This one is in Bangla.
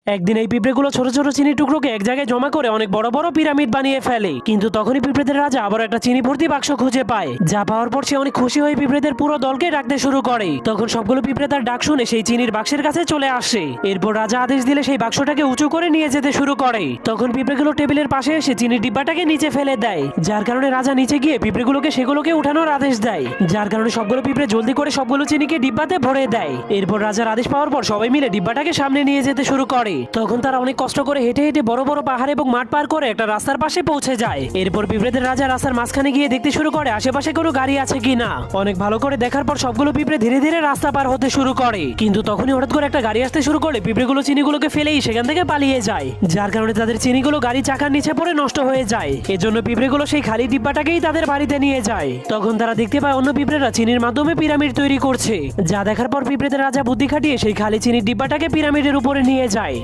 একদিন এই পিঁপড়েগুলো ছোট ছোট চিনির টুকরোকে এক জায়গায় জমা করে অনেক বড় বড় পিরামিড বানিয়ে ফেলে। কিন্তু তখনই পিঁপড়েদের রাজা আবার একটা চিনি ভর্তি বাক্স খুঁজে পায়, যা পাওয়ার পর সে অনেক খুশি হয়ে পিঁপড়েদের পুরো দলকে ডাকতে শুরু করে। তখন সবগুলো পিঁপড়ে তার ডাক শুনে সেই চিনির বাক্সের কাছে চলে আসে। এরপর রাজা আদেশ দিলে সেই বাক্সটাকে উঁচু করে নিয়ে যেতে শুরু করে। তখন পিঁপড়েগুলো টেবিলের পাশে এসে চিনির ডিব্বাটাকে নিচে ফেলে দেয়, যার কারণে রাজা নিচে গিয়ে পিঁপড়েগুলোকে সেগুলোকে উঠানোর আদেশ দেয়, যার কারণে সবগুলো পিঁপড়ে জলদি করে সবগুলো চিনিকে ডিব্বাতে ভরে দেয়। এরপর রাজার আদেশ পাওয়ার পর সবাই মিলে ডিব্বাটাকে সামনে নিয়ে যেতে শুরু করে। তখন তারা অনেক কষ্ট করে হেঁটে হেঁটে বড় বড় পাহাড় এবং মাঠ পার করে একটা রাস্তার পাশে পৌঁছে যায়। এরপর পিঁপড়েদের রাজা রাস্তার মাঝখানে গিয়ে দেখতে শুরু করে আশেপাশে কোনো গাড়ি আছে কিনা। অনেক ভালো করে দেখার পর সবগুলো পিঁপড়ে ধীরে ধীরে রাস্তা পার হতে শুরু করে। কিন্তু তখনই হঠাৎ করে একটা গাড়ি আসতে শুরু করে পিঁপড়েগুলো চিনিগুলোকে ফেলেই সেখান থেকে পালিয়ে যায়, যার কারণে তাদের চিনিগুলো গাড়ি চাকার নিচে পড়ে নষ্ট হয়ে যায়। এজন্য পিঁপড়েগুলো সেই খালি ডিব্বাটাকেই তাদের বাড়িতে নিয়ে যায়। তখন তারা দেখতে পায় অন্য পিঁপড়েরা চিনির মাধ্যমে পিরামিড তৈরি করছে, যা দেখার পর পিঁপড়েদের রাজা বুদ্ধি খাটিয়ে সেই খালি চিনির ডিব্বাটাকে পিরামিডের উপরে নিয়ে যায়।